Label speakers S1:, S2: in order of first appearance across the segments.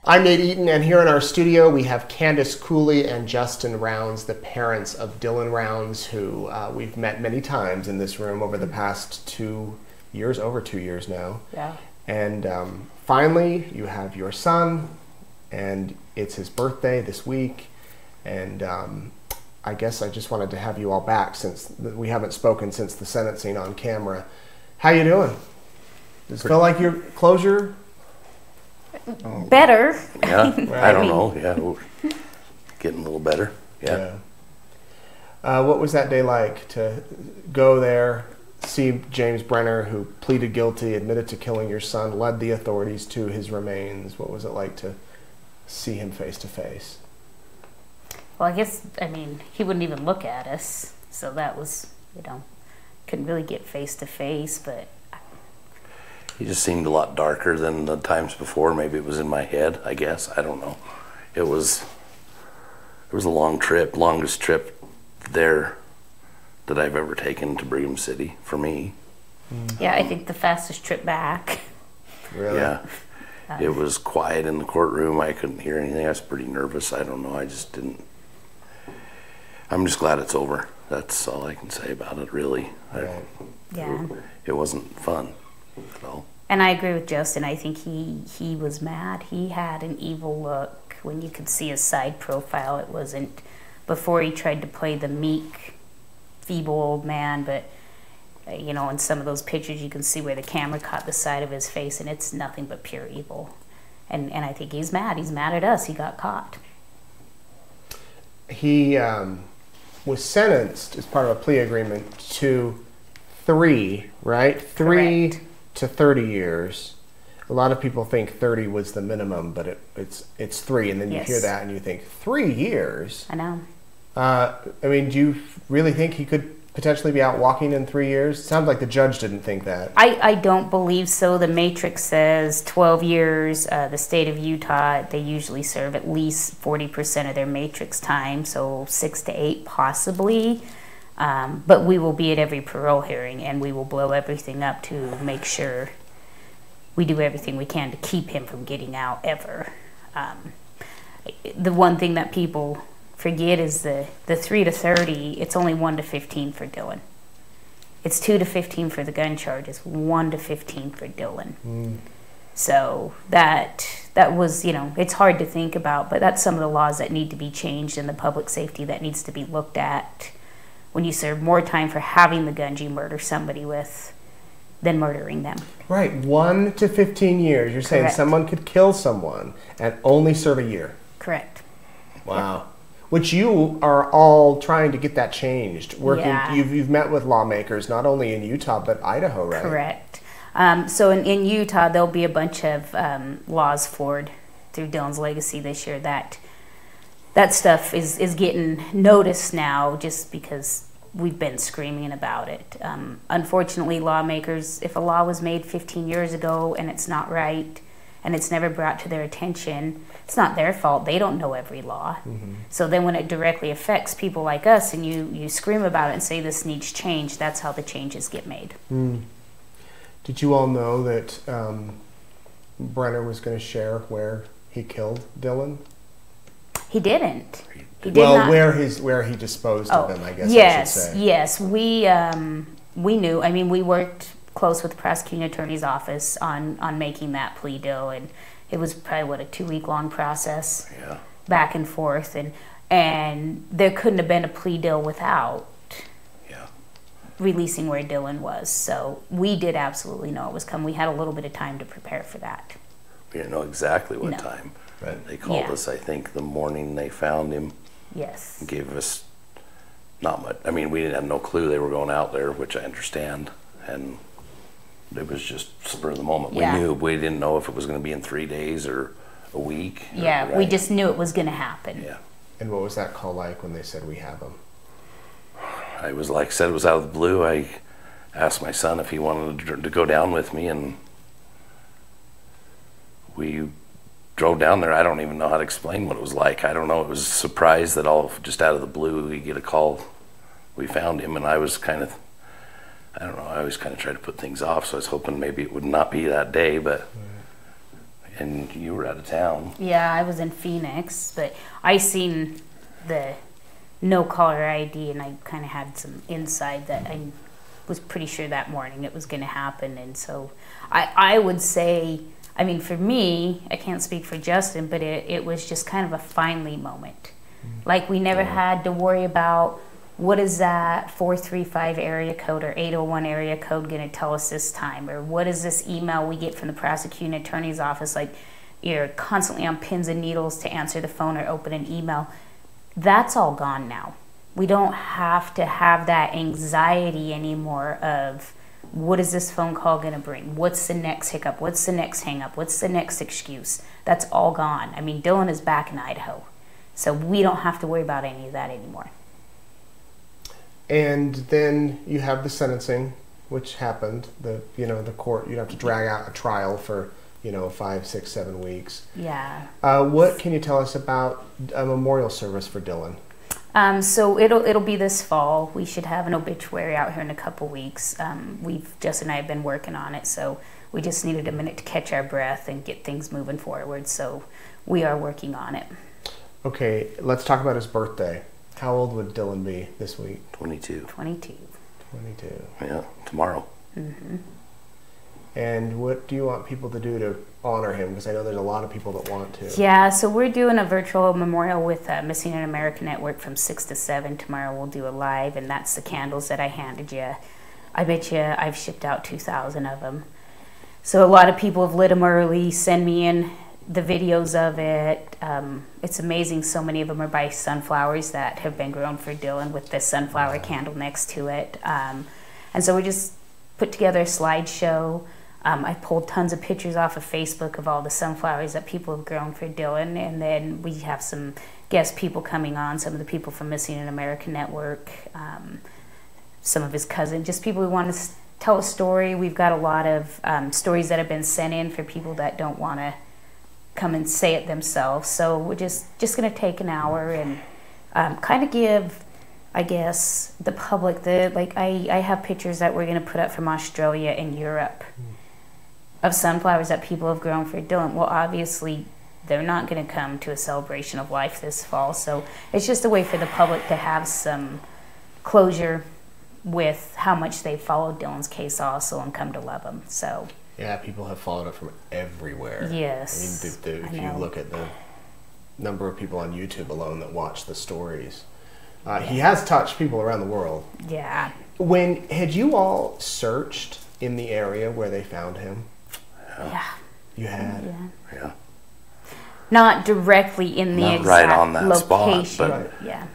S1: I'm Nate Eaton, and here in our studio we have Candice Cooley and Justin Rounds, the parents of Dylan Rounds, who we've met many times in this room over the past 2 years, over 2 years now.
S2: Yeah.
S1: And finally, you have your son, and it's his birthday this week. And I guess I just wanted to have you all back since we haven't spoken since the sentencing on camera. How you doing? Does it feel like your closure?
S2: Better.
S3: Yeah, I don't know. Yeah, we're getting a little better. Yeah.
S1: What was that day like to go there, see James Brenner, who pleaded guilty, admitted to killing your son, led the authorities to his remains? What was it like to see him face to face?
S2: Well, I mean, he wouldn't even look at us, so that was, couldn't really get face to face, but
S3: He just seemed a lot darker than the times before. Maybe it was in my head, I guess. I don't know. It was a long trip, longest trip there that I've ever taken to Brigham City for me.
S2: yeah, I think the fastest trip back.
S1: Really?
S3: Yeah. It was quiet in the courtroom. I couldn't hear anything. I was pretty nervous. I don't know. I just didn't. I'm just glad it's over. That's all I can say about it, really.
S2: Yeah.
S3: It wasn't fun at all.
S2: And I agree with Justin. I think he was mad. He had an evil look when you could see his side profile. It wasn't before he tried to play the meek, feeble old man, but in some of those pictures you can see where the camera caught the side of his face, and it's nothing but pure evil. And I think he's mad. He's mad at us. He got caught.
S1: He was sentenced as part of a plea agreement to 3, right? 3
S2: Correct.
S1: to 30 years. A lot of people think 30 was the minimum, but it's 3, and then you
S2: Yes.
S1: hear that and you think 3 years.
S2: I know.
S1: I mean, do you really think he could potentially be out walking in 3 years? It sounds like the judge didn't think that.
S2: I don't believe so. The matrix says 12 years. The state of Utah, they usually serve at least 40% of their matrix time, so 6 to 8 possibly. But we will be at every parole hearing, and we will blow everything up to make sure we do everything we can to keep him from getting out ever. The one thing that people forget is the 3 to 30, it's only 1 to 15 for Dylan. It's 2 to 15 for the gun charges, 1 to 15 for Dylan. So that was, it's hard to think about, but that's some of the laws that need to be changed and the public safety that needs to be looked at when you serve more time for having the guns you murder somebody with than murdering them.
S1: Right, 1 to 15 years. You're saying
S2: Correct.
S1: someone could kill someone and only serve a year.
S2: Correct.
S1: Wow. Which you are all trying to get that changed. Working,
S2: Yeah.
S1: you've met with lawmakers not only in Utah but Idaho, right?
S2: Correct. So in Utah, there'll be a bunch of laws forward through Dylan's legacy this year that stuff is getting noticed now just because we've been screaming about it. Unfortunately, lawmakers, if a law was made 15 years ago and it's not right and it's never brought to their attention, it's not their fault. They don't know every law. So then when it directly affects people like us and you scream about it and say this needs change, that's how the changes get made.
S1: Did you all know that Brenner was going to share where he killed Dylan?
S2: He didn't. He did
S1: Well,
S2: not.
S1: where he disposed of him, I guess
S2: Yes,
S1: I should say.
S2: yes. We knew. I mean, we worked close with the prosecuting attorney's office on making that plea deal, and it was probably a 2-week-long process,
S3: Yeah.
S2: back and forth, and there couldn't have been a plea deal without releasing where Dylan was. So we did absolutely know it was coming. We had a little bit of time to prepare for that.
S3: We didn't know exactly what
S2: No.
S3: time.
S1: Right.
S3: They called
S2: Yeah.
S3: us, I think, the morning they found him.
S2: Yes.
S3: Gave us not much. I mean, we didn't have no clue they were going out there, which I understand. And it was just spur of the moment.
S2: Yeah.
S3: We knew. We didn't know if it was going to be in 3 days or a week.
S2: Yeah, we
S3: right?
S2: just knew it was going to happen.
S3: Yeah.
S1: And what was that call like when they said we have him?
S3: I was like said, it was out of the blue. I asked my son if he wanted to go down with me, and we drove down there. I don't even know how to explain what it was like. I don't know. It was a surprise that all just out of the blue we get a call. We found him, and I was kind of, I don't know. I always kind of try to put things off, so I was hoping maybe it would not be that day, but And you were out of town.
S2: Yeah, I was in Phoenix, but I seen the no caller ID, and I kind of had some insight that I was pretty sure that morning it was going to happen. And so I would say, I mean, for me, I can't speak for Justin, but it was just kind of a finally moment. Like, we never had to worry about what is that 435 area code or 801 area code going to tell us this time, or what is this email we get from the prosecuting attorney's office. Like, you're constantly on pins and needles to answer the phone or open an email. That's all gone now. We don't have to have that anxiety anymore of, what is this phone call going to bring? What's the next hiccup? What's the next hang up? What's the next excuse? That's all gone. I mean, Dylan is back in Idaho, so we don't have to worry about any of that anymore.
S1: And then you have the sentencing, which happened. The court, you'd have to drag out a trial for 5, 6, 7 weeks.
S2: Yeah.
S1: What can you tell us about a memorial service for Dylan?
S2: So it'll be this fall. We should have an obituary out here in a couple weeks. Justin and I have been working on it, so we just needed a minute to catch our breath and get things moving forward. So we are working on it. Okay,
S1: let's talk about his birthday. How old would Dylan be this week?
S3: 22.
S2: 22.
S3: Yeah, tomorrow.
S2: Mm-hmm.
S1: And what do you want people to do to honor him? Because I know there's a lot of people that want to.
S2: Yeah, so we're doing a virtual memorial with Missing in America Network from 6 to 7. Tomorrow we'll do a live, and that's the candles that I handed you. I bet you I've shipped out 2,000 of them. So a lot of people have lit them early, send me in the videos of it. It's amazing. So many of them are by sunflowers that have been grown for Dylan with the sunflower candle next to it. And so we just put together a slideshow. I pulled tons of pictures off of Facebook of all the sunflowers that people have grown for Dylan. And then we have some guest people coming on, some of the people from Missing in America Network, some of his cousins, just people who want to tell a story. We've got a lot of stories that have been sent in for people that don't want to come and say it themselves. So we're just going to take an hour and kind of give, I guess, the public I have pictures that we're going to put up from Australia and Europe of sunflowers that people have grown for Dylan. Well, obviously they're not going to come to a celebration of life this fall, so it's just a way for the public to have some closure with how much they've followed Dylan's case also and come to love him. So
S1: yeah, people have followed it from everywhere.
S2: Yes.
S1: I mean, if you look at the number of people on YouTube alone that watch the stories, he has touched people around the world.
S2: Yeah.
S1: Had you all searched in the area where they found him?
S2: Yeah.
S1: You had?
S3: Yeah.
S2: Not directly in the
S3: Not
S2: exact
S3: right on that
S2: location.
S3: spot, but
S1: right.
S2: Yeah.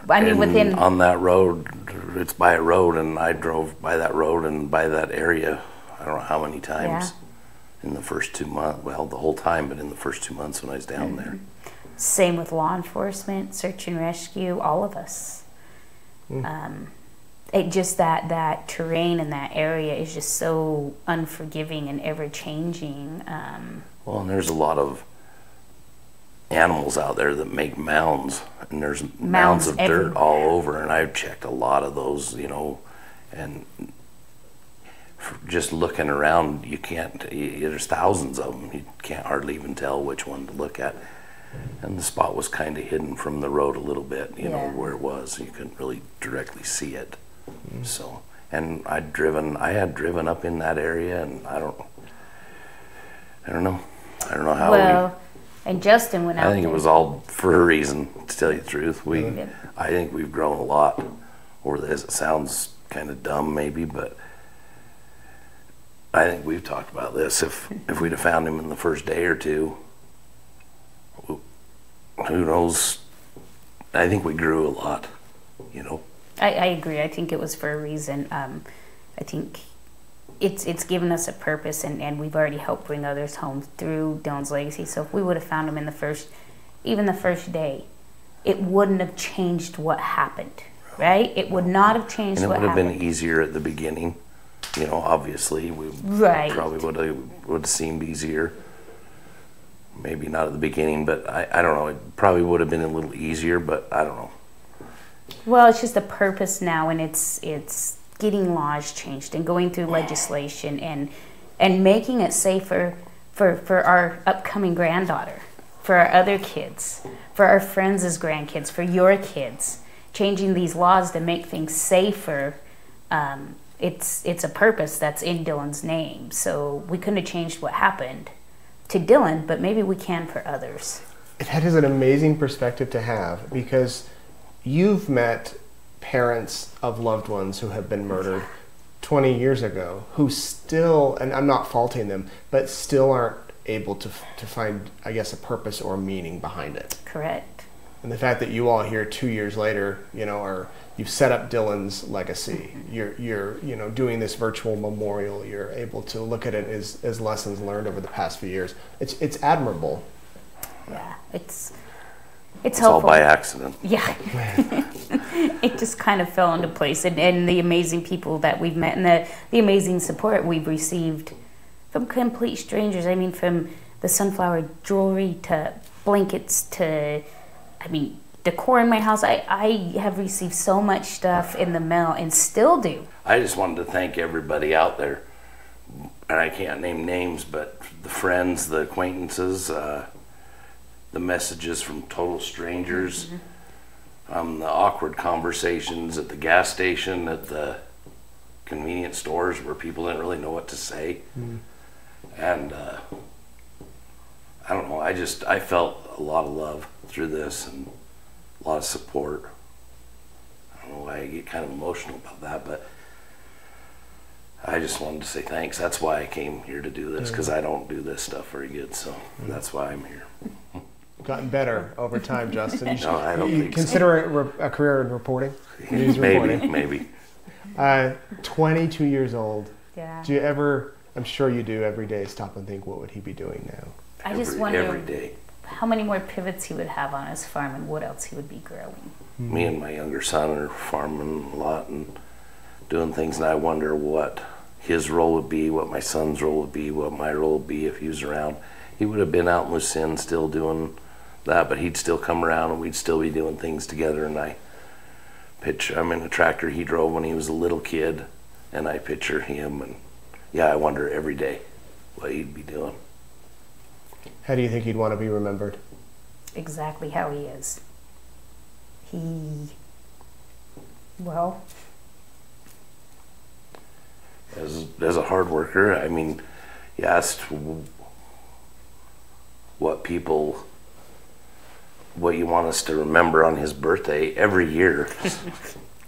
S2: I mean,
S3: on that road, it's by a road, and I drove by that road and by that area, I don't know how many times in the first 2 months. Well, the whole time, but in the first 2 months when I was down there.
S2: Same with law enforcement, search and rescue, all of us. It just that terrain in that area is just so unforgiving and ever changing.
S3: Well, and there's a lot of animals out there that make mounds, and there's mounds of dirt all over, and I've checked a lot of those, and just looking around, you can't, there's thousands of them, you can't hardly even tell which one to look at. And the spot was kind of hidden from the road a little bit, know, where it was. You couldn't really directly see it. So, and I had driven up in that area, and I don't know how
S2: and Justin went out
S3: I think it was all for a reason, to tell you the truth. I think we've grown a lot over this. It sounds kind of dumb maybe, but I think we've talked about this. If we'd have found him in the first day or two, who knows? I think we grew a lot,
S2: I agree. I think it was for a reason. I think it's given us a purpose, and we've already helped bring others home through Dylan's legacy. So if we would have found him in the first day, it wouldn't have changed what happened, right? It would not have changed what happened.
S3: And it would have been easier at the beginning. Obviously, we probably would have seemed easier. Maybe not at the beginning, but I don't know. It probably would have been a little easier, but I don't know.
S2: Well, it's just a purpose now, and it's getting laws changed and going through legislation and making it safer for our upcoming granddaughter, for our other kids, for our friends as grandkids, for your kids, changing these laws to make things safer. It's a purpose that's in Dylan's name. So we couldn't have changed what happened to Dylan, but maybe we can for others.
S1: That is an amazing perspective to have, because you've met parents of loved ones who have been murdered 20 years ago who still, and I'm not faulting them, but still aren't able to find, I guess, a purpose or meaning behind it.
S2: Correct.
S1: And the fact that you all here 2 years later, you've set up Dylan's legacy. You're doing this virtual memorial. You're able to look at it as lessons learned over the past few years. It's admirable.
S2: Yeah, it's
S3: all
S2: helpful.
S3: by accident.
S2: Yeah. It just kind of fell into place, and the amazing people that we've met, and the amazing support we've received from complete strangers. I mean, from the sunflower jewelry to blankets to, decor in my house. I have received so much stuff in the mail and still do.
S3: I just wanted to thank everybody out there, and I can't name names, but the friends, the acquaintances, the messages from total strangers, the awkward conversations at the gas station, at the convenience stores where people didn't really know what to say. And I don't know, I felt a lot of love through this and a lot of support. I don't know why I get kind of emotional about that, but I just wanted to say thanks. That's why I came here to do this, because I don't do this stuff very good, so that's why I'm here.
S1: Gotten better over time, Justin.
S3: No, I don't think
S1: consider it a career in reporting? News reporting?
S3: Maybe.
S1: 22 years old.
S2: Yeah.
S1: Do you ever, I'm sure you do every day, stop and think, what would he be doing now?
S2: I just wonder
S3: every day.
S2: how many more pivots he would have on his farm and what else he would be growing.
S3: Me and my younger son are farming a lot and doing things, and I wonder what his role would be, what my son's role would be, what my role would be if he was around. He would have been out in Lucin still doing that, but he'd still come around and we'd still be doing things together. And I'm in a tractor he drove when he was a little kid, and I picture him, and yeah, I wonder every day what he'd be doing.
S1: How do you think he'd want to be remembered?
S2: Exactly how he is.
S3: As a hard worker, you asked what you want us to remember on his birthday every year.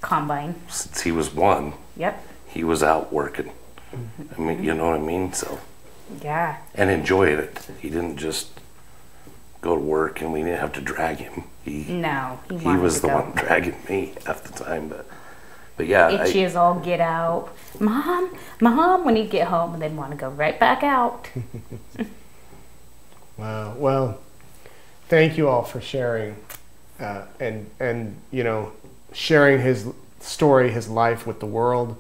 S2: Combine.
S3: Since he was 1.
S2: Yep.
S3: He was out working. You know what I mean? So.
S2: Yeah.
S3: And enjoyed it. He didn't just go to work and we didn't have to drag him. He was the one dragging me half the time, but yeah.
S2: Itchy as all get out. Mom, when he'd get home and then want to go right back out.
S1: Wow. Well, thank you all for sharing, and sharing his story, his life with the world,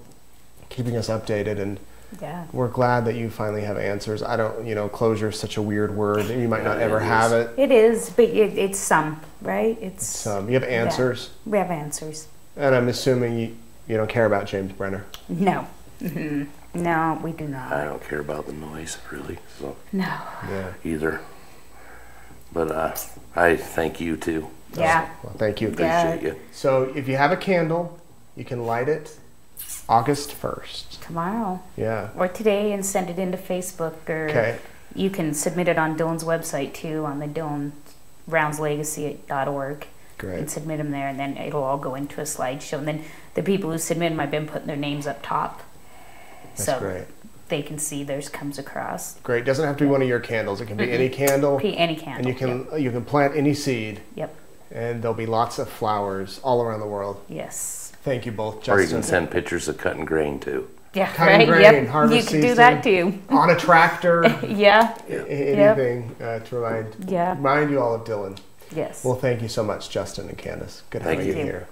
S1: keeping us updated, and
S2: yeah,
S1: we're glad that you finally have answers. I don't, closure is such a weird word. You might not ever have it.
S2: It is, but it's some, right? It's
S1: some. You have answers.
S2: Yeah, we have answers.
S1: And I'm assuming you don't care about James Brenner.
S2: No. No, we do not.
S3: I don't care about the noise, really. So.
S2: No.
S1: Yeah.
S3: Either. But I thank you too.
S2: Yeah.
S1: Well, thank you.
S3: Appreciate you.
S1: So if you have a candle, you can light it August 1st.
S2: Tomorrow.
S1: Yeah.
S2: Or today and send it into Facebook, or you can submit it on Dylan's website too, on the DylanRoundsLegacy.org.
S1: Great.
S2: And submit them there, and then it'll all go into a slideshow. And then the people who submit them, I've been putting their names up top.
S1: That's great.
S2: They can see theirs comes across.
S1: Great. Doesn't have to be one of your candles. It can be any candle.
S2: Any candle.
S1: And you can plant any seed.
S2: Yep.
S1: And there'll be lots of flowers all around the world.
S2: Yes.
S1: Thank you both, Justin.
S3: Or you can send pictures of cutting grain too.
S2: Yeah,
S1: cutting grain,
S2: yep.
S1: harvest
S2: You can
S1: season,
S2: do that too.
S1: On a tractor.
S2: Yeah.
S1: Anything to remind you all of Dylan.
S2: Yes.
S1: Well, thank you so much, Justin and Candice. Good having you here.